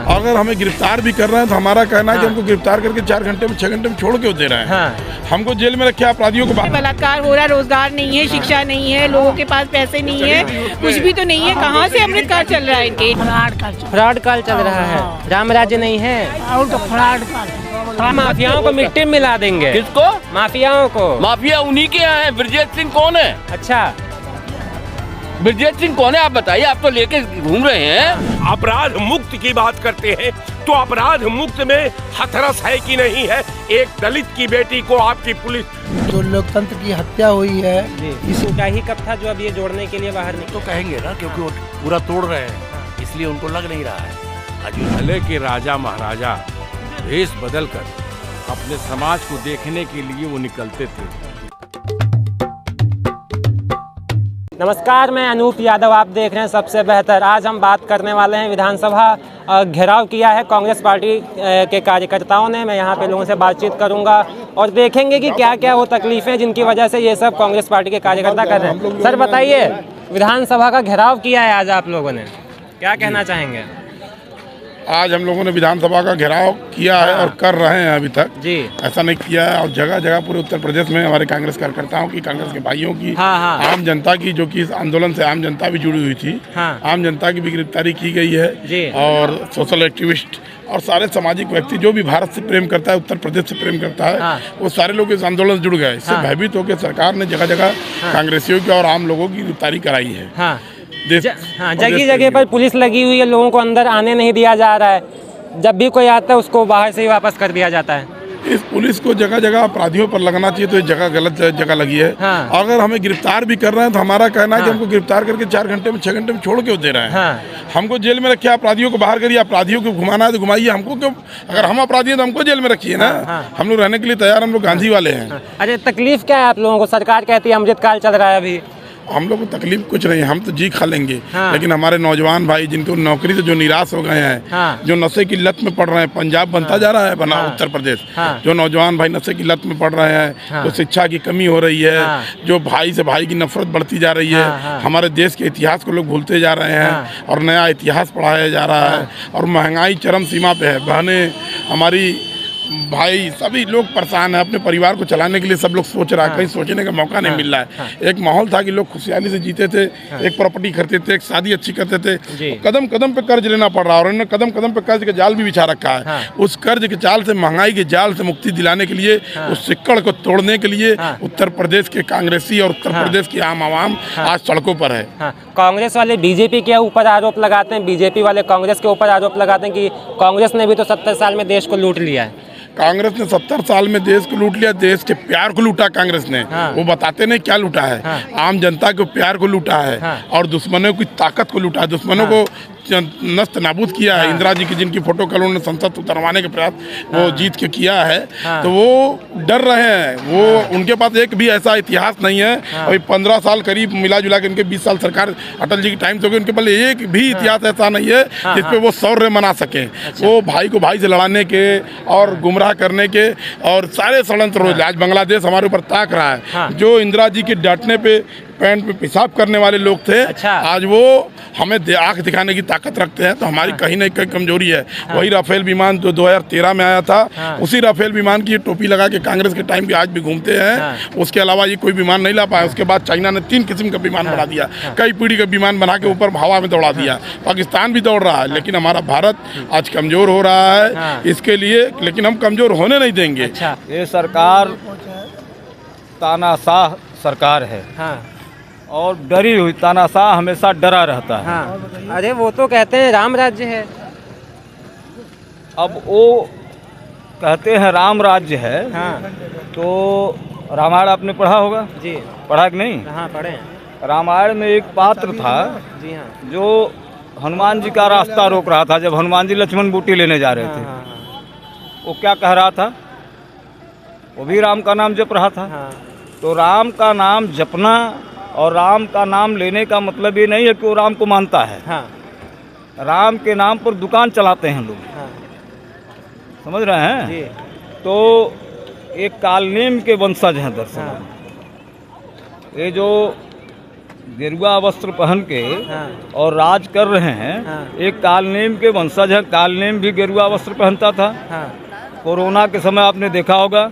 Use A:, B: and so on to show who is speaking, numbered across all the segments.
A: अगर हमें गिरफ्तार भी कर रहे हैं तो हमारा कहना है कि हमको गिरफ्तार करके 4 घंटे में 6 घंटे में छोड़ क्यों दे रहे हैं। हमको जेल में रखे अपराधियों को।
B: बलात्कार हो रहा, रोजगार नहीं है, शिक्षा नहीं है, लोगों के पास पैसे नहीं है, कुछ भी तो नहीं है। कहाँ से अमृतकाल चल रहा है इनके?
C: फ्रॉड काल चल रहा है, राम राज्य नहीं है।
D: और तो फ्रॉड काल,
C: माफियाओं को मिट्टी में मिला देंगे।
E: किसको?
C: माफियाओं को।
E: माफिया उन्हीं के यहाँ है। ब्रजेश सिंह कौन है?
C: अच्छा,
E: ब्रजेश सिंह कौन है आप बताइए, आप तो लेके घूम रहे हैं।
F: अपराध मुक्त की बात करते हैं तो अपराध मुक्त में हथरस है कि नहीं है? एक दलित की बेटी को आपकी पुलिस,
D: जो लोकतंत्र की हत्या हुई है,
C: इसका ही कब था जो अब ये जोड़ने के लिए बाहर निकले?
G: तो कहेंगे ना, क्योंकि वो पूरा तोड़ रहे हैं, इसलिए उनको लग नहीं रहा है।
F: भले के राजा महाराजा भेष बदल कर अपने समाज को देखने के लिए वो निकलते थे।
C: नमस्कार, मैं अनूप यादव, आप देख रहे हैं सबसे बेहतर। आज हम बात करने वाले हैं विधानसभा घेराव किया है कांग्रेस पार्टी के कार्यकर्ताओं ने। मैं यहाँ पे लोगों से बातचीत करूँगा और देखेंगे कि क्या क्या वो तकलीफ़ें जिनकी वजह से ये सब कांग्रेस पार्टी के कार्यकर्ता कर रहे हैं। सर बताइए, विधानसभा का घेराव किया है आज आप लोगों ने, क्या कहना चाहेंगे?
A: आज हम लोगों ने विधानसभा का घेराव किया है और कर रहे हैं अभी तक
C: जी।
A: ऐसा नहीं किया है। और जगह जगह पूरे उत्तर प्रदेश में हमारे कांग्रेस कार्यकर्ताओं की, कांग्रेस के भाइयों की, आम जनता की, जो कि इस आंदोलन से आम जनता भी जुड़ी हुई थी, आम जनता की भी गिरफ्तारी की गई है। और सोशल एक्टिविस्ट और सारे सामाजिक व्यक्ति जो भी भारत से प्रेम करता है, उत्तर प्रदेश से प्रेम करता है, वो सारे लोग इस आंदोलन से जुड़ गए। इससे भयभीत होकर सरकार ने जगह जगह कांग्रेसियों की और आम लोगों की गिरफ्तारी कराई है।
C: जगह जगह पर पुलिस लगी हुई है, लोगों को अंदर आने नहीं दिया जा रहा है। जब भी कोई आता है उसको बाहर से ही वापस कर दिया जाता है।
A: इस पुलिस को जगह जगह अपराधियों पर लगना चाहिए, तो ये जगह गलत जगह लगी है। अगर हमें गिरफ्तार भी कर रहे हैं तो हमारा कहना है कि हमको गिरफ्तार करके 4 घंटे में 6 घंटे में छोड़ क्यों दे रहे हैं। हमको जेल में रखे अपराधियों को बाहर करिए, अपराधियों को घुमाना है तो घुमाइए, हमको क्यों? अगर हम अपराधी हैं तो हमको जेल में रखिए ना। हम लोग रहने के लिए तैयार, हम लोग गांधी वाले हैं।
C: अरे तकलीफ क्या है आप लोगों को? सरकार कहती है अमृतकाल चल रहा है अभी।
A: हम लोग को तकलीफ कुछ नहीं है, हम तो जी खा लेंगे। लेकिन हमारे नौजवान भाई जिनको नौकरी से जो निराश हो गए हैं, जो नशे की लत में पड़ रहे हैं, पंजाब बनता जा रहा है बना उत्तर प्रदेश, जो नौजवान भाई नशे की लत में पड़ रहे हैं, जो शिक्षा की कमी हो रही है, जो भाई से भाई की नफरत बढ़ती जा रही है, हमारे देश के इतिहास को लोग भूलते जा रहे हैं और नया इतिहास पढ़ाया जा रहा है। और महंगाई चरम सीमा पे है। बहनें, हमारी भाई, सभी लोग परेशान हैं। अपने परिवार को चलाने के लिए सब लोग सोच रहा है, कहीं सोचने का मौका नहीं मिल रहा है। एक माहौल था कि लोग खुशहाली से जीते थे, एक प्रॉपर्टी खरीदते थे, एक शादी अच्छी करते थे। कदम कदम पे कर्ज लेना पड़ रहा है और इन्होंने कदम कदम पे कर्ज का जाल भी बिछा रखा है। उस कर्ज के जाल से, महंगाई के जाल से मुक्ति दिलाने के लिए, उस सिक्कड़ को तोड़ने के लिए उत्तर प्रदेश के कांग्रेसी और उत्तर प्रदेश की आम आवाम आज सड़कों पर है।
C: कांग्रेस वाले बीजेपी के ऊपर आरोप लगाते हैं, बीजेपी वाले कांग्रेस के ऊपर आरोप लगाते हैं कि कांग्रेस ने भी तो 70 साल में देश को लूट लिया है।
A: कांग्रेस ने 70 साल में देश को लूट लिया, देश के प्यार को लूटा कांग्रेस ने। वो बताते नहीं क्या लूटा है। आम जनता के प्यार को लूटा है और दुश्मनों की ताकत को लूटा है, दुश्मनों को नस्त नाबूद किया है। इंदिरा जी की जिनकी फोटो कल उन्होंने संसद उतरवाने के प्रयास वो जीत के किया है, तो वो डर रहे हैं। वो उनके पास एक भी ऐसा इतिहास नहीं है। अभी 15 साल करीब मिला जुला के उनके 20 साल सरकार अटल जी की टाइम से हो गई, उनके पास एक भी इतिहास ऐसा नहीं है जिसपे वो शौर्य मना सकें। वो भाई को भाई से लड़ाने के और गुमराह करने के और सारे षड्यंत्र। आज बांग्लादेश हमारे ऊपर ताक रहा है। जो इंदिरा जी के डांटने पे पैंट पे पेशाब करने वाले लोग थे, आज वो हमें आंख दिखाने की ताकत रखते हैं। तो हमारी कहीं ना कहीं कमजोरी है। वही राफेल विमान जो 2013 में आया था, उसी राफेल विमान की टोपी लगा के कांग्रेस के टाइम भी आज भी घूमते हैं। उसके अलावा ये कोई विमान नहीं ला पाया। उसके बाद चाइना ने 3 किस्म का विमान बना दिया, कई पीढ़ी का विमान बना के ऊपर हवा में दौड़ा दिया। पाकिस्तान भी दौड़ रहा है, लेकिन हमारा भारत आज कमजोर हो रहा है इसके लिए, लेकिन हम कमजोर होने नहीं देंगे।
H: ये सरकार तानाशाह सरकार है और डरी हुई। तानाशाह हमेशा डरा रहता है।
C: अरे वो तो कहते हैं राम राज्य है।
H: अब वो कहते हैं राम राज्य है, तो रामायण आपने पढ़ा होगा
C: जी?
H: पढ़ा कि नहीं?
C: हाँ, पढ़े।
H: रामायण में एक पात्र था
C: जी हाँ,
H: जो हनुमान जी का रास्ता रोक रहा था जब हनुमान जी लक्ष्मण बूटी लेने जा रहे थे। वो क्या कह रहा था? वो भी राम का नाम जप रहा था। तो राम का नाम जपना और राम का नाम लेने का मतलब ये नहीं है कि वो राम को मानता है। राम के नाम पर दुकान चलाते हैं लोग। समझ रहे हैं जी? तो एक कालनेम के वंशज हैं दरअसल। ये जो गेरुआ वस्त्र पहन के
C: हाँ।
H: और राज कर रहे हैं।
C: हाँ।
H: एक कालनेम के वंशज है, कालनेम भी गेरुआ वस्त्र पहनता था।
C: हाँ।
H: कोरोना के समय आपने देखा होगा,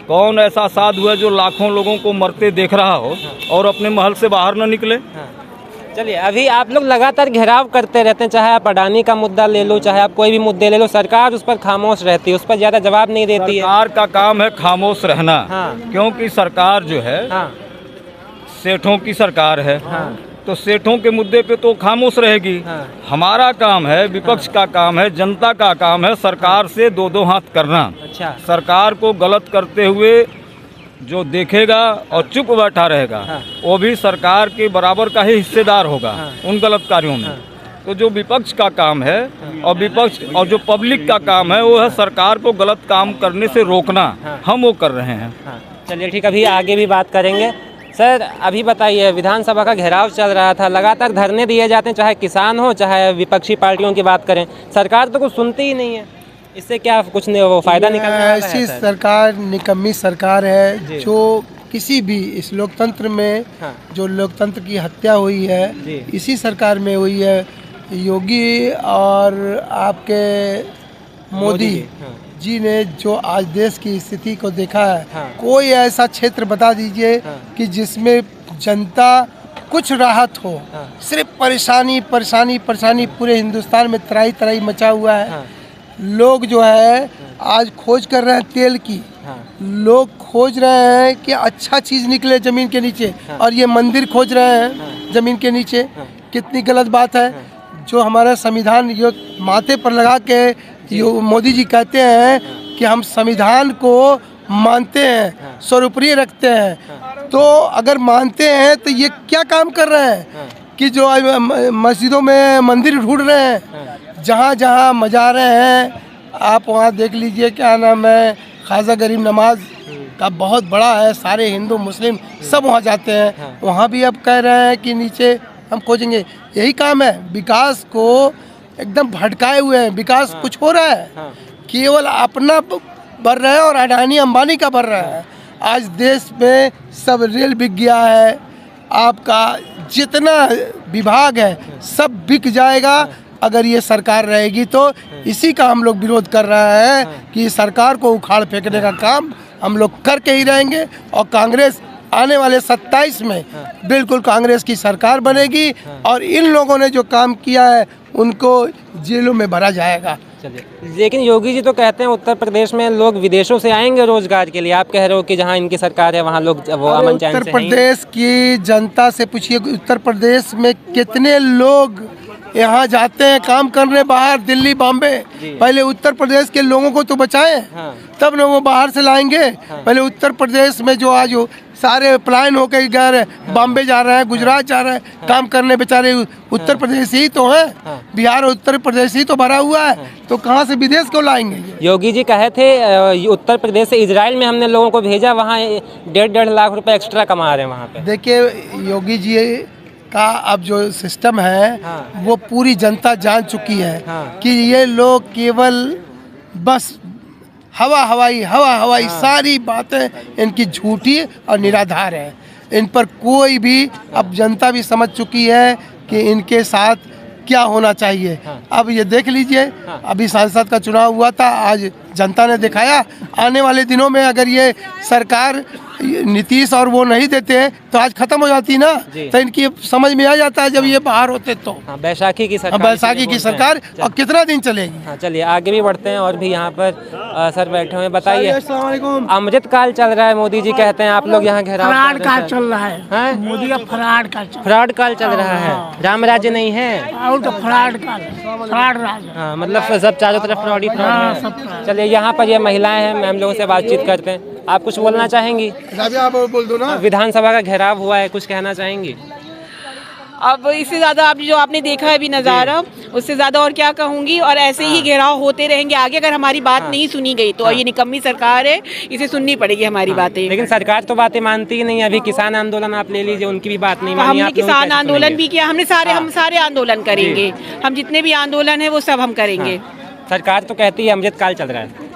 H: कौन ऐसा साधु है जो लाखों लोगों को मरते देख रहा हो और अपने महल से बाहर न निकले।
C: हाँ। चलिए, अभी आप लोग लगातार घेराव करते रहते हैं, चाहे आप अडानी का मुद्दा ले लो, चाहे आप कोई भी मुद्दे ले लो, सरकार उस पर खामोश रहती है, उस पर ज़्यादा जवाब नहीं देती है।
H: सरकार का काम है खामोश रहना।
C: हाँ।
H: क्योंकि सरकार जो है
C: हाँ।
H: सेठों की सरकार है।
C: हाँ।
H: तो सेठों के मुद्दे पे तो खामोश रहेगी।
C: हाँ।
H: हमारा काम है, विपक्ष का काम है, जनता का काम है सरकार से दो दो हाथ करना।
C: अच्छा।
H: सरकार को गलत करते हुए जो देखेगा और चुप बैठा रहेगा,
C: हाँ।
H: वो भी सरकार के बराबर का ही हिस्सेदार होगा
C: हाँ।
H: उन गलत कार्यों में। तो जो विपक्ष का काम है और विपक्ष और जो पब्लिक का काम है वो है सरकार को गलत काम करने से रोकना।
C: हाँ।
H: हम वो कर रहे हैं।
C: हाँ। चलिए ठीक, अभी आगे भी बात करेंगे। सर, अभी बताइए, विधानसभा का घेराव चल रहा था, लगातार धरने दिए जाते हैं, चाहे किसान हो चाहे विपक्षी पार्टियों की बात करें, सरकार तो कुछ सुनती ही नहीं है। इससे क्या कुछ नहीं वो फायदा निकलने वाला है?
D: ऐसी
C: सर?
D: सरकार निकम्मी सरकार
C: जी।
D: है जो किसी भी इस लोकतंत्र में
C: हाँ।
D: जो लोकतंत्र की हत्या हुई है
C: जी।
D: इसी सरकार में हुई है। योगी और आपके मोदी
C: हाँ।
D: जी ने जो आज देश की स्थिति को देखा है,
C: हाँ।
D: कोई ऐसा क्षेत्र बता दीजिए
C: हाँ।
D: कि जिसमें जनता कुछ राहत हो।
C: हाँ।
D: सिर्फ परेशानी परेशानी परेशानी, पूरे हिंदुस्तान में तराई तराई मचा हुआ है।
C: हाँ।
D: लोग जो है आज खोज कर रहे हैं तेल की।
C: हाँ।
D: लोग खोज रहे हैं कि अच्छा चीज़ निकले ज़मीन के नीचे,
C: हाँ।
D: और ये मंदिर खोज रहे हैं
C: हाँ।
D: ज़मीन के नीचे।
C: हाँ।
D: कितनी गलत बात है।
C: हाँ।
D: जो हमारा संविधान यो माथे पर लगा के मोदी जी कहते हैं कि हम संविधान को मानते हैं, सर्वोपरि रखते हैं। तो अगर मानते हैं तो ये क्या काम कर रहे हैं कि जो मस्जिदों में मंदिर ढूंढ रहे हैं। जहाँ जहाँ मज़ारें हैं आप वहाँ देख लीजिए, क्या नाम है, ख्वाजा गरीब नवाज का बहुत बड़ा है, सारे हिंदू मुस्लिम सब वहाँ जाते हैं। वहाँ भी अब कह रहे हैं कि नीचे हम खोजेंगे। यही काम है, विकास को एकदम भटकाए हुए हैं। विकास कुछ हो रहा है, केवल अपना बढ़ रहा है और अडानी अंबानी का बढ़ रहा है। आज देश में सब रेल बिक गया है, आपका जितना विभाग है सब बिक जाएगा अगर ये सरकार रहेगी। तो इसी का हम लोग विरोध कर रहे हैं कि सरकार को उखाड़ फेंकने का काम हम लोग करके ही रहेंगे। और कांग्रेस आने वाले 27 में बिल्कुल कांग्रेस की सरकार बनेगी और इन लोगों ने जो काम किया है उनको जेलों में भरा जाएगा।
C: चलिए, लेकिन योगी जी तो कहते हैं उत्तर प्रदेश में लोग विदेशों से आएंगे रोजगार के लिए। आप कह रहे हो कि जहां इनकी सरकार है वहां लोग वो अमन चैन से
D: उत्तर प्रदेश की जनता से पूछिए, उत्तर प्रदेश में कितने लोग यहाँ जाते हैं काम करने बाहर, दिल्ली बॉम्बे। पहले उत्तर प्रदेश के लोगों को तो बचाएं, तब ना वो बाहर से लाएंगे। पहले उत्तर प्रदेश में जो आज सारे पलायन होकर गए, बॉम्बे जा रहे हैं, गुजरात जा रहे हैं काम करने, बेचारे उत्तर प्रदेश ही तो है। बिहार और उत्तर प्रदेश ही तो भरा हुआ है, तो कहाँ से विदेश को लाएंगे।
C: योगी जी कहे थे उत्तर प्रदेश से इजराइल में हमने लोगों को भेजा, वहाँ 1.5 लाख रुपए एक्स्ट्रा कमा रहे हैं वहाँ पे।
D: देखिए, योगी जी का अब जो सिस्टम है वो पूरी जनता जान चुकी है कि ये लोग केवल बस हवा हवाई सारी बातें इनकी झूठी और निराधार है। इन पर कोई भी, अब जनता भी समझ चुकी है कि इनके साथ क्या होना चाहिए। अब ये देख लीजिए, अभी सांसद का चुनाव हुआ था, आज जनता ने दिखाया। आने वाले दिनों में अगर ये सरकार नीतीश और वो नहीं देते तो आज खत्म हो जाती ना, तो इनकी समझ में आ जाता है जब ये बाहर होते तो।
C: बैसाखी की सरकार,
D: बैसाखी की सरकार और कितना दिन चलेगी।
C: हाँ, चलिए आगे भी बढ़ते हैं। और भी यहाँ पर सर बैठे हुए हैं, बताइए। अमृत काल चल रहा है, मोदी जी कहते हैं, आप लोग यहाँ घेराव
D: फ्रॉड काल चल रहा है, मोदी का फ्रॉड काल
C: फ्रॉड काल चल रहा है। राम राज्य नहीं है,
D: फ्रॉड काल, फ्रॉड राज।
C: हाँ, मतलब सब चारों तरफ फ्रॉड ही फ्रॉड है। चलिए, यहाँ पर ये महिलाएं हैं, हम लोगों से बातचीत करते हैं। आप कुछ बोलना चाहेंगी?
D: आप बोल दो ना।
C: विधानसभा का घेराव हुआ है, कुछ कहना चाहेंगी?
B: अब इससे ज़्यादा आप जो आपने देखा है अभी नज़ारा, उससे ज़्यादा और क्या कहूँगी। और ऐसे ही घेराव होते रहेंगे आगे, अगर हमारी बात नहीं सुनी गई तो। ये निकम्मी सरकार है, इसे सुननी पड़ेगी हमारी बातें।
C: लेकिन सरकार तो बातें मानती ही नहीं। अभी किसान आंदोलन आप ले लीजिए, उनकी भी बात नहीं मानी।
B: हमने किसान आंदोलन भी किया, हम सारे आंदोलन करेंगे। हम जितने भी आंदोलन है वो सब हम करेंगे।
C: सरकार तो कहती है अमृत काल चल रहा है।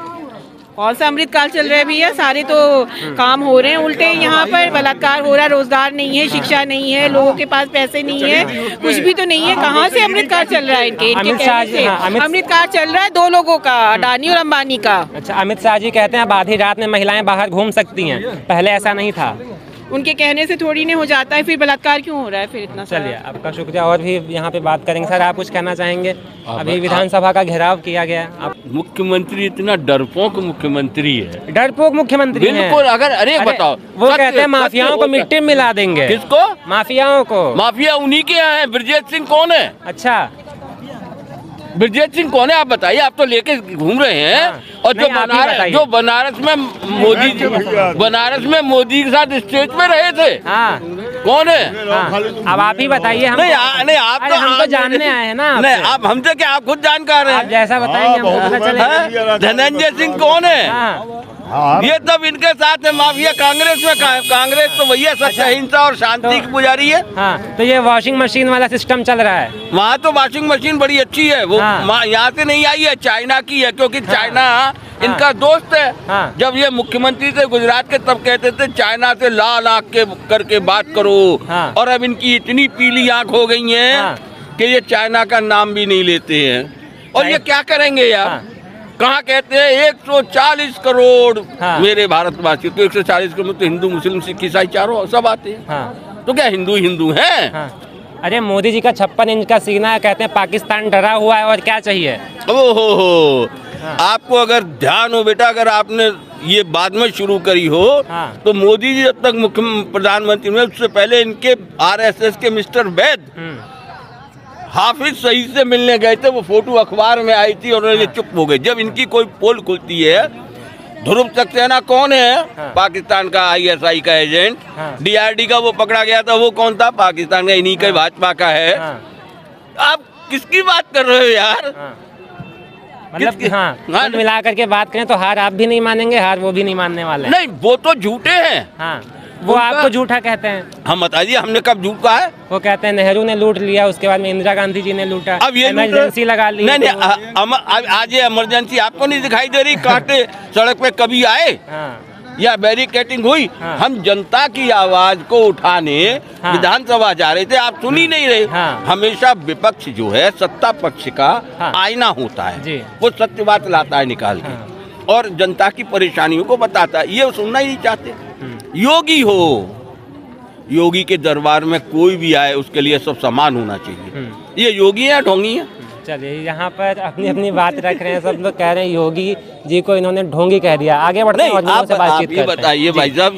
B: कौन सा अमृत काल चल रहा है भैया? सारे तो काम हो रहे हैं उल्टे, यहाँ पर बलात्कार हो रहा है, रोजगार नहीं है, शिक्षा नहीं है, लोगों के पास पैसे नहीं है, कुछ भी तो नहीं है। कहाँ से अमृत काल चल रहा है इनके कहने से? अमृत काल चल रहा है दो लोगों का, अडानी और अंबानी का।
C: अच्छा, अमित शाह जी कहते हैं अब आधी रात में महिलाएं बाहर घूम सकती हैं, पहले ऐसा नहीं था।
B: उनके कहने से थोड़ी नहीं हो जाता है, फिर बलात्कार क्यों हो रहा है फिर इतना?
C: चलिए, आपका शुक्रिया। और भी यहाँ पे बात करेंगे। सर, आप कुछ कहना चाहेंगे? अभी विधानसभा का घेराव किया गया। आप
E: मुख्यमंत्री इतना डरपोक मुख्यमंत्री है,
C: डरपोक मुख्यमंत्री हैं।
E: बिल्कुल। अरे बताओ,
C: वो कहते हैं माफियाओं को मिट्टी में मिला देंगे।
E: किसको?
C: माफियाओं को।
E: माफिया उन्हीं के यहाँ है। ब्रजेश सिंह कौन है?
C: अच्छा,
E: ब्रजेश सिंह कौन है आप बताइए? आप तो लेके घूम रहे हैं। और जो बनारस में मोदी के साथ स्टेज पे रहे थे,
C: हाँ,
E: कौन है?
C: हाँ, अब आप ही बताइए। हम
E: नहीं आप तो
C: हम तो जानने आए हैं ना।
E: नहीं, आप हमसे क्या, आप खुद जानकार हैं।
C: आप जैसा बताएंगे हमको पता चलेगा।
E: धनंजय सिंह कौन है? ये सब इनके साथ है माफिया। कांग्रेस में कांग्रेस तो भैया सत्य अहिंसा और शांति की पुजारी है।
C: हाँ, तो ये वॉशिंग मशीन वाला सिस्टम चल रहा है
E: वहाँ तो वॉशिंग मशीन बड़ी अच्छी है। वो यहाँ से नहीं आई है, चाइना की है, क्योंकि चाइना इनका दोस्त है। जब ये मुख्यमंत्री थे गुजरात के, तब कहते थे चाइना से लाल आँख के करके बात करो। और अब इनकी इतनी पीली आँख हो गई है कि ये चाइना का नाम भी नहीं लेते हैं। और ये क्या करेंगे यार? कहाँ कहते हैं 140 करोड़ मेरे भारतवासी, तो 140 करोड़ में तो हिंदू मुस्लिम सिख ईसाई चारों सब आते हैं। तो क्या हिंदू हैं?
C: अरे मोदी जी का 56 इंच का सीना है, कहते हैं पाकिस्तान डरा हुआ है, और क्या चाहिए?
E: ओहो, आपको अगर ध्यान हो बेटा, अगर आपने ये बाद में शुरू करी हो, तो मोदी जी जब तक मुख्य प्रधानमंत्री में, उससे पहले इनके RSS के मिस्टर वैद हाफिज सईद से मिलने गए थे। वो फोटो अखबार में आई थी और ये चुप हो गए। जब इनकी कोई पोल खुलती है, ध्रुव सक्सेना कौन है? पाकिस्तान का ISI का एजेंट। DRD का वो पकड़ा गया था, वो कौन था? पाकिस्तान का, इन्हीं का, भाजपा का है। आप किसकी बात कर रहे हो यार?
C: मतलब मिला करके बात करें तो हार आप भी नहीं मानेंगे, हार वो भी नहीं मानने वाले।
E: नहीं, वो तो झूठे हैं।
C: वो आपको झूठा कहते हैं।
E: हम बताइए, हमने कब झूठ कहा है?
C: वो कहते हैं नेहरू ने लूट लिया, उसके बाद में इंदिरा गांधी जी ने लूटा,
E: अब ये
C: इमरजेंसी लगा ली।
E: नहीं, आज ये इमरजेंसी आपको नहीं दिखाई दे रही? कांटे सड़क पे कभी आए या बैरिकेटिंग हुई? हम जनता की आवाज को उठाने विधानसभा जा रहे थे, आप सुन ही नहीं रहे। हमेशा विपक्ष जो है सत्ता पक्ष का आईना होता है, वो सत्य बात लाता है निकाल के और जनता की परेशानियों को बताता है। ये सुनना ही नहीं चाहते। योगी हो, योगी के दरबार में कोई भी आए उसके लिए सब समान होना चाहिए। ये योगी है ढोंगी है?
C: चलिए, यहाँ पर अपनी अपनी बात रख रहे हैं, सब लोग कह रहे हैं योगी जी को इन्होंने ढोंगी कह दिया। आगे बढ़ते हैं और से बातचीत करते हैं।
E: बताइए भाई साहब,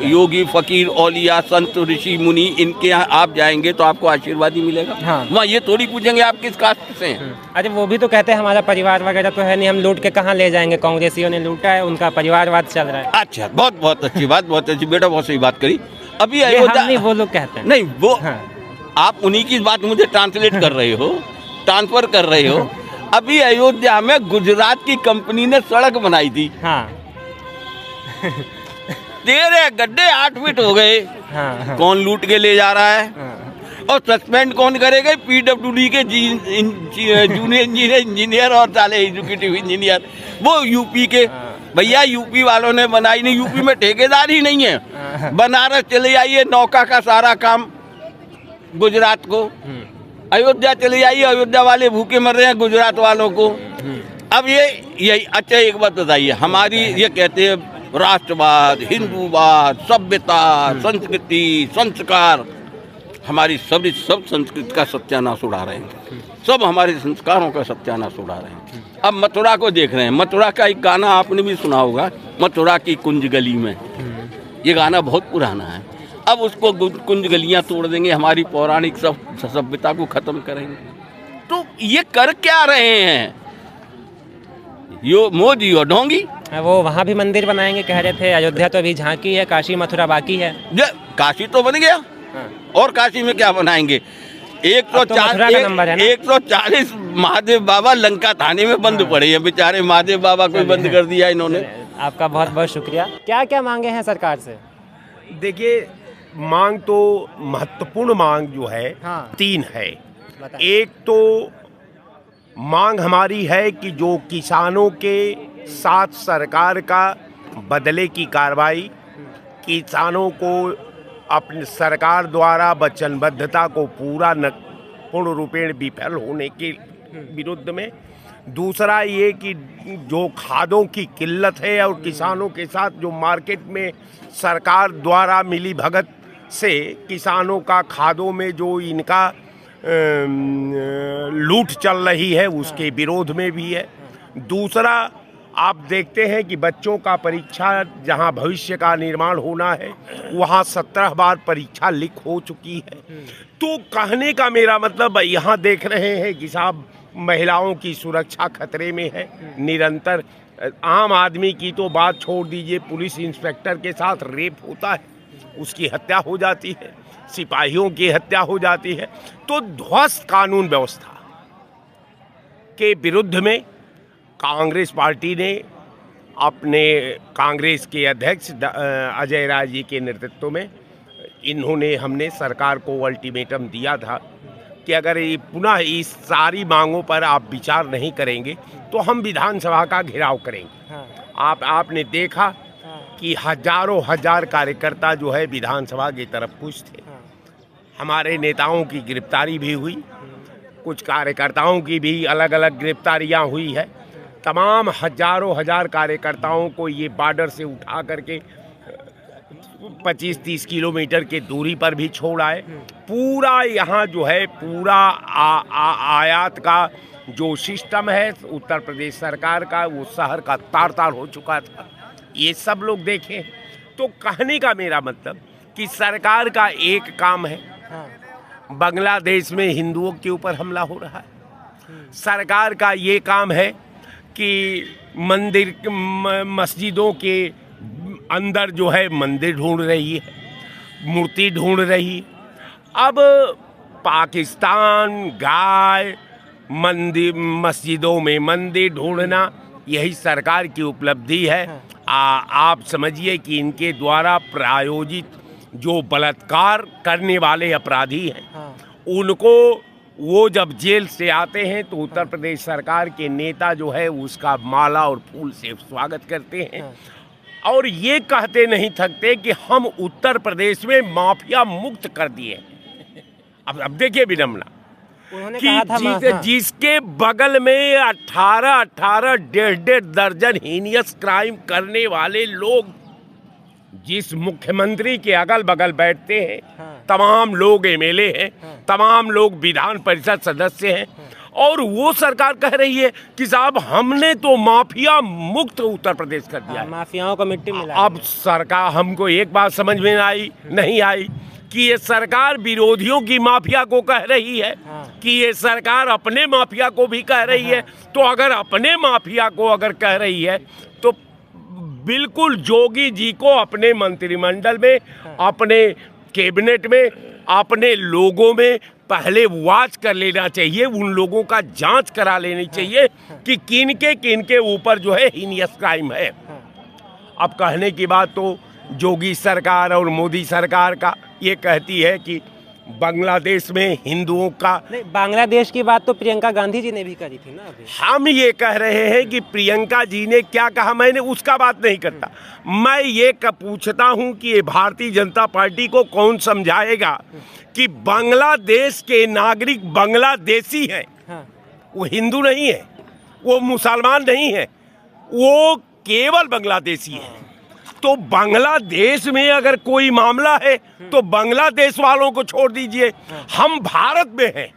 E: योगी फकीर औलिया संत ऋषि मुनि, इनके यहाँ आप जाएंगे तो आपको आशीर्वाद ही मिलेगा। वहाँ ये थोड़ी पूछेंगे आप किस कास्ट से हैं।
C: अरे वो भी तो कहते हैं हमारा परिवार वगैरह तो है नहीं, हम लूट के कहाँ ले जाएंगे, कांग्रेसियों ने लूटा है, उनका परिवारवाद चल रहा है।
E: अच्छा, बहुत अच्छी बात, बहुत अच्छी बेटा, बहुत सही बात करी। अभी
C: नहीं, वो लोग कहते हैं
E: नहीं, वो आप उन्हीं की बात मुझे ट्रांसलेट कर रहे हो, ट्रांसफर कर रहे हो। अभी अयोध्या में गुजरात की कंपनी ने सड़क बनाई थी। 13 गड्ढे 8 फीट हो गए। कौन लूट के ले जा रहा है? और सस्पेंड कौन करेगा? PWD के जूनियर इंजीनियर और साले एग्जीक्यूटिव इंजीनियर, वो यूपी के। भैया यूपी वालों ने बनाई नहीं, यूपी में ठेकेदार ही नहीं है। बनारस चले जाइए, नौका का सारा काम गुजरात को। अयोध्या चले जाइए, अयोध्या वाले भूखे मर रहे हैं गुजरात वालों को। अब यही अच्छा, एक बात बताइए, हमारी ये कहते हैं राष्ट्रवाद, हिंदूवाद, सभ्यता, संस्कृति, संस्कार, हमारी सब संस्कृति का सत्यानाश उड़ा रहे हैं, सब हमारे संस्कारों का सत्यानाश उड़ा रहे हैं। अब मथुरा को देख रहे हैं। मथुरा का एक गाना आपने भी सुना होगा, मथुरा की कुंज गली में। ये गाना बहुत पुराना है। अब उसको कुंज गलियां तोड़ देंगे, हमारी पौराणिक सभ्यता को खत्म करेंगे। तो ये कर क्या रहे हैं मोदी और ढोंगी?
C: वो वहाँ भी मंदिर बनाएंगे कह रहे थे। अयोध्या तो अभी झांकी है, काशी मथुरा बाकी है।
E: काशी तो बन गया, और काशी में क्या बनाएंगे? 140 महादेव बाबा लंका थाने में बंद पड़े हैं बेचारे। महादेव बाबा को बंद कर दिया इन्होंने।
C: आपका बहुत बहुत शुक्रिया। क्या क्या मांगे हैं सरकार से?
F: देखिए, मांग तो महत्वपूर्ण मांग जो है 3 है। एक तो मांग हमारी है कि जो किसानों के साथ सरकार का बदले की कार्रवाई, किसानों को अपनी सरकार द्वारा वचनबद्धता को पूर्ण रूपेण विफल होने के विरुद्ध में। दूसरा ये कि जो खादों की किल्लत है और किसानों के साथ जो मार्केट में सरकार द्वारा मिली भगत से किसानों का खादों में जो इनका लूट चल रही है उसके विरोध में भी है। दूसरा आप देखते हैं कि बच्चों का परीक्षा जहां भविष्य का निर्माण होना है वहां 17 बार परीक्षा लीक हो चुकी है। तो कहने का मेरा मतलब यहाँ देख रहे हैं कि साहब महिलाओं की सुरक्षा खतरे में है निरंतर। आम आदमी की तो बात छोड़ दीजिए, पुलिस इंस्पेक्टर के साथ रेप होता है, उसकी हत्या हो जाती है, सिपाहियों की हत्या हो जाती है। तो ध्वस्त कानून व्यवस्था के विरुद्ध में कांग्रेस पार्टी ने अपने कांग्रेस के अध्यक्ष अजय राय जी के नेतृत्व में हमने सरकार को अल्टीमेटम दिया था कि अगर ये पुनः इस सारी मांगों पर आप विचार नहीं करेंगे तो हम विधानसभा का घेराव करेंगे। आपने देखा कि हजारों हजार कार्यकर्ता जो है विधानसभा की तरफ कुछ थे। हमारे नेताओं की गिरफ्तारी भी हुई, कुछ कार्यकर्ताओं की भी अलग अलग गिरफ्तारियां हुई है। तमाम हजारों हजार कार्यकर्ताओं को ये बॉर्डर से उठा करके 25-30 किलोमीटर की दूरी पर भी छोड़ आए। पूरा यहाँ जो है पूरा आयात का जो सिस्टम है उत्तर प्रदेश सरकार का, वो शहर का तार तार हो चुका था। ये सब लोग देखें तो कहने का मेरा मतलब कि सरकार का एक काम है, बांग्लादेश में हिंदुओं के ऊपर हमला हो रहा है। सरकार का ये काम है कि मंदिर मस्जिदों के अंदर जो है मंदिर ढूंढ रही है, मूर्ति ढूंढ रही है। अब पाकिस्तान गाय मंदिर मस्जिदों में मंदिर ढूंढना यही सरकार की उपलब्धि है। आप समझिए कि इनके द्वारा प्रायोजित जो बलात्कार करने वाले अपराधी हैं उनको वो जब जेल से आते हैं तो उत्तर प्रदेश सरकार के नेता जो है उसका माला और फूल से स्वागत करते हैं और ये कहते नहीं थकते कि हम उत्तर प्रदेश में माफिया मुक्त कर दिए। अब देखिए विडम्बना कि जिसके बगल में 18 डेढ़ दर्जन हीनियस क्राइम करने वाले लोग जिस मुख्यमंत्री के अगल बगल बैठते हैं, तमाम लोग एमएलए हैं, तमाम लोग विधान परिषद सदस्य हैं और वो सरकार कह रही है कि साहब हमने तो माफिया मुक्त उत्तर प्रदेश कर दिया है।
C: माफियाओं को मिट्टी मिला।
F: अब सरकार हमको एक बात समझ में नहीं आई कि ये सरकार विरोधियों की माफिया को कह रही है कि ये सरकार अपने माफिया को भी कह रही है। तो अगर अपने माफिया को अगर कह रही है तो बिल्कुल जोगी जी को अपने मंत्रिमंडल में, अपने कैबिनेट में, अपने लोगों में पहले वाच कर लेना चाहिए। उन लोगों का जांच करा लेनी चाहिए कि किनके ऊपर जो है हीनियस क्राइम है। अब कहने की बात तो जोगी सरकार और मोदी सरकार का ये कहती है कि बांग्लादेश में हिंदुओं का
C: नहीं, बांग्लादेश की बात तो प्रियंका गांधी जी ने भी करी थी ना। अभी
F: हम ये कह रहे हैं कि प्रियंका जी ने क्या कहा, मैंने उसका बात नहीं करता। मैं ये पूछता हूँ कि ये भारतीय जनता पार्टी को कौन समझाएगा कि बांग्लादेश के नागरिक बांग्लादेशी हैं। वो हिंदू नहीं है, वो मुसलमान नहीं है, वो केवल बांग्लादेशी है। तो बांग्लादेश में अगर कोई मामला है तो बांग्लादेश वालों को छोड़ दीजिए। हम भारत में हैं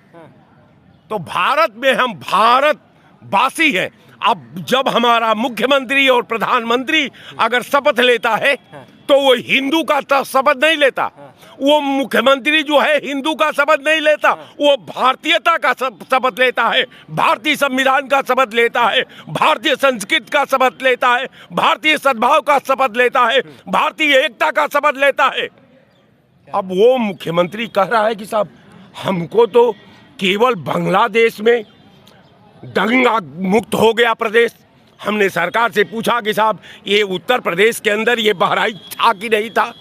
F: तो भारत में हम भारतवासी हैं। अब जब हमारा मुख्यमंत्री और प्रधानमंत्री अगर शपथ लेता है तो वो हिंदू का शपथ नहीं लेता, वो मुख्यमंत्री जो है हिंदू का शपथ नहीं लेता, वो भारतीयता का शपथ लेता है, भारतीय संविधान का शपथ लेता है, भारतीय संस्कृति का शपथ लेता है, भारतीय सद्भाव का शपथ लेता है, भारतीय एकता का शपथ लेता है। अब वो मुख्यमंत्री कह रहा है कि साहब हमको तो केवल बांग्लादेश में दंगा मुक्त हो गया प्रदेश। हमने सरकार से पूछा कि साहब ये उत्तर प्रदेश के अंदर ये बहराइच था कि नहीं था।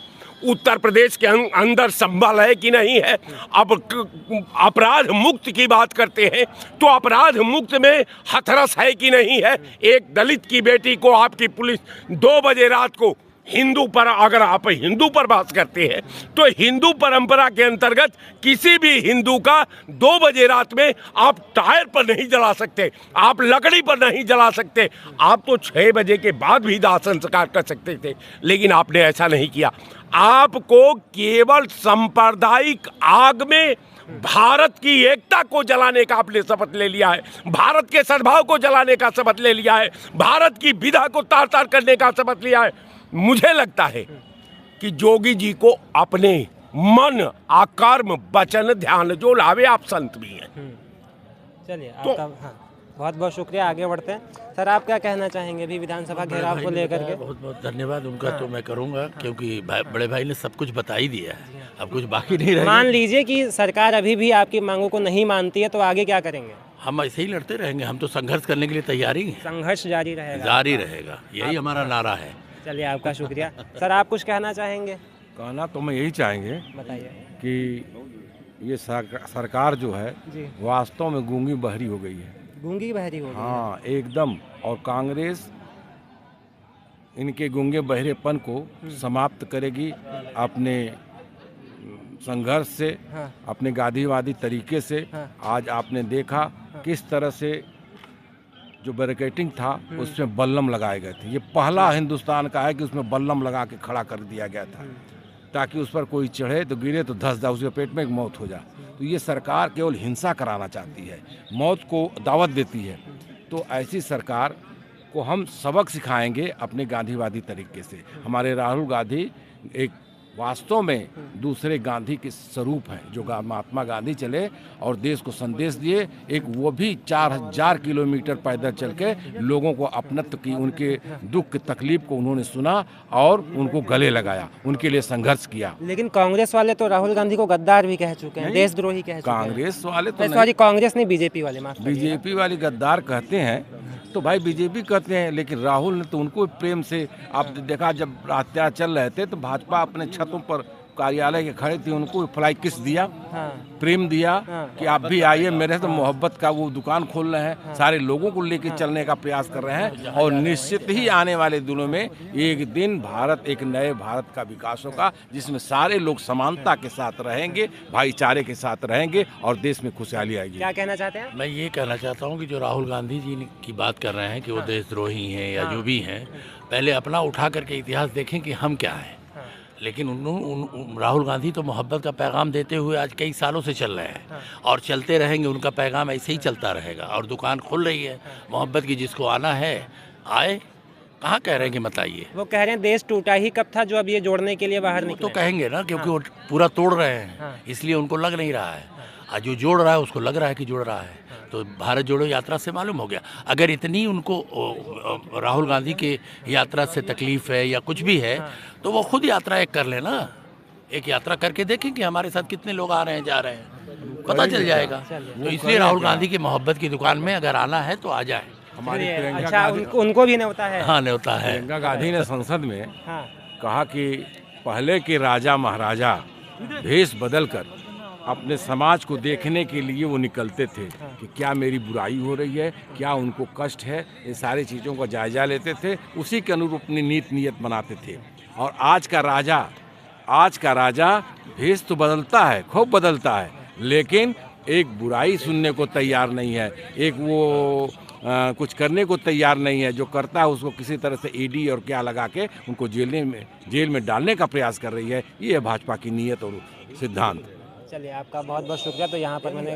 F: उत्तर प्रदेश के अंदर संभल है कि नहीं है। अब अपराध मुक्त की बात करते हैं तो अपराध मुक्त में हथरस है कि नहीं है। एक दलित की बेटी को आपकी पुलिस 2 बजे रात को हिंदू पर, अगर आप हिंदू पर बात करते हैं तो हिंदू परंपरा के अंतर्गत किसी भी हिंदू का 2 बजे रात में आप टायर पर नहीं जला सकते, आप लकड़ी पर नहीं जला सकते। आप तो 6 बजे के बाद भी दाह संस्कार कर सकते थे, लेकिन आपने ऐसा नहीं किया। आपको केवल सांप्रदायिक आग में भारत की एकता को जलाने का आपने शपथ ले लिया है, भारत के सद्भाव को जलाने का शपथ ले लिया है, भारत की विधा को तार तार करने का शपथ लिया है। मुझे लगता है कि जोगी जी को अपने मन, आकर्म, वचन, ध्यान जो लावे, आप संत भी हैं।
C: चलिए आपका बहुत बहुत शुक्रिया। आगे बढ़ते हैं सर, आप क्या कहना चाहेंगे भी विधानसभा घेराव को लेकर के?
G: बहुत बहुत धन्यवाद उनका। तो मैं करूंगा क्योंकि बड़े भाई ने सब कुछ बता ही दिया है, अब कुछ बाकी नहीं रहा।
C: मान लीजिए कि सरकार अभी भी आपकी मांगों को नहीं मानती है, तो आगे क्या करेंगे?
G: हम ऐसे ही लड़ते रहेंगे, हम तो संघर्ष करने के लिए तैयारी हैं।
C: संघर्ष जारी रहेगा?
G: जारी रहेगा, यही हमारा नारा है।
C: चलिए आपका शुक्रिया। सर आप कुछ कहना चाहेंगे?
I: कहना तो मैं यही चाहेंगे
C: बताइए।
I: कि ये सरकार जो है वास्तव में गूंगी बहरी हो गई है,
C: गूंगी बहरी हो गई।
I: हाँ एकदम। और कांग्रेस इनके गूंगे बहरेपन को समाप्त करेगी अपने संघर्ष से, अपने गांधीवादी तरीके से। आज आपने देखा किस तरह से जो बैरिकेडिंग था उसमें बल्लम लगाए गए थे। ये पहला हिंदुस्तान का है कि उसमें बल्लम लगा के खड़ा कर दिया गया था, ताकि उस पर कोई चढ़े तो गिरे तो धस उसके पेट में एक मौत हो जाए। तो ये सरकार केवल हिंसा कराना चाहती है, मौत को दावत देती है। तो ऐसी सरकार को हम सबक सिखाएंगे अपने गांधीवादी तरीके से। हमारे राहुल गांधी एक वास्तव में दूसरे गांधी के स्वरूप हैं, जो महात्मा गांधी चले और देश को संदेश दिए। एक वो भी 4000 किलोमीटर पैदल चल के लोगों को अपनत्व की, उनके दुख की तकलीफ को उन्होंने सुना और उनको गले लगाया, उनके लिए संघर्ष किया।
C: लेकिन कांग्रेस वाले तो राहुल गांधी को गद्दार भी कह चुके हैं, देशद्रोही कह चुके हैं।
I: कांग्रेस वाले तो
C: सॉरी, कांग्रेस नहीं, बीजेपी वाले, माफ करिएगा।
I: बीजेपी वाले गद्दार कहते हैं तो भाई बीजेपी कहते हैं, लेकिन राहुल ने तो उनको प्रेम से, आप देखा जब हत्या चल रहे थे तो भाजपा अपने छतों पर कार्यालय के खड़े थे, उनको फ्लाई किस दिया, प्रेम दिया कि आप भी आइए मेरे से। मोहब्बत का वो दुकान खोल रहे हैं, सारे लोगों को लेके चलने का प्रयास कर रहे हैं। और निश्चित ही आने वाले दिनों में एक दिन भारत एक नए भारत का विकास होगा, जिसमें सारे लोग समानता के साथ रहेंगे, भाईचारे के साथ रहेंगे और देश में खुशहाली आएगी।
C: क्या कहना चाहते हैं?
G: मैं ये कहना चाहता हूँ कि जो राहुल गांधी जी की बात कर रहे हैं कि वो देशद्रोही हैं या जो भी हैं, पहले अपना उठा करके इतिहास देखें कि हम क्या हैं। लेकिन राहुल गांधी तो मोहब्बत का पैगाम देते हुए आज कई सालों से चल रहे हैं और चलते रहेंगे। उनका पैगाम ऐसे ही चलता रहेगा और दुकान खुल रही है मोहब्बत की। जिसको आना है आए, कहाँ कह रहे हैं कि मत आइए।
C: वो कह रहे हैं देश टूटा ही कब था जो अब ये जोड़ने के लिए बाहर निकले।
G: तो कहेंगे ना, क्योंकि वो पूरा तोड़ रहे हैं, इसलिए उनको लग नहीं रहा है। आज जो जोड़ रहा है उसको लग रहा है कि जोड़ रहा है। तो भारत जोड़ो यात्रा से मालूम हो गया। अगर इतनी उनको राहुल गांधी के यात्रा से तकलीफ है या कुछ भी है तो वो खुद यात्रा एक कर लेना, एक यात्रा करके देखें कि हमारे साथ कितने लोग आ रहे हैं, जा रहे हैं, पता चल जाएगा। तो इसलिए राहुल गांधी की मोहब्बत की दुकान में अगर आना है तो आ जाए।
I: हमारी
C: अच्छा, उनको भी न्योता है?
G: हाँ, न्योता है।
I: प्रियंका गांधी ने संसद में कहा कि पहले के राजा महाराजा भेष बदल कर अपने समाज को देखने के लिए वो निकलते थे कि क्या मेरी बुराई हो रही है, क्या उनको कष्ट है, ये सारी चीज़ों का जायजा लेते थे, उसी के अनुरूप अपनी नीयत बनाते थे। और आज का राजा भेष तो बदलता है, खूब बदलता है, लेकिन एक बुराई सुनने को तैयार नहीं है, एक वो कुछ करने को तैयार नहीं है। जो करता है उसको किसी तरह से ईडी और क्या लगा के उनको जेल में डालने का प्रयास कर रही है। ये है भाजपा की नीयत और सिद्धांत।
C: चलिए आपका बहुत बहुत शुक्रिया। तो यहाँ पर मैंने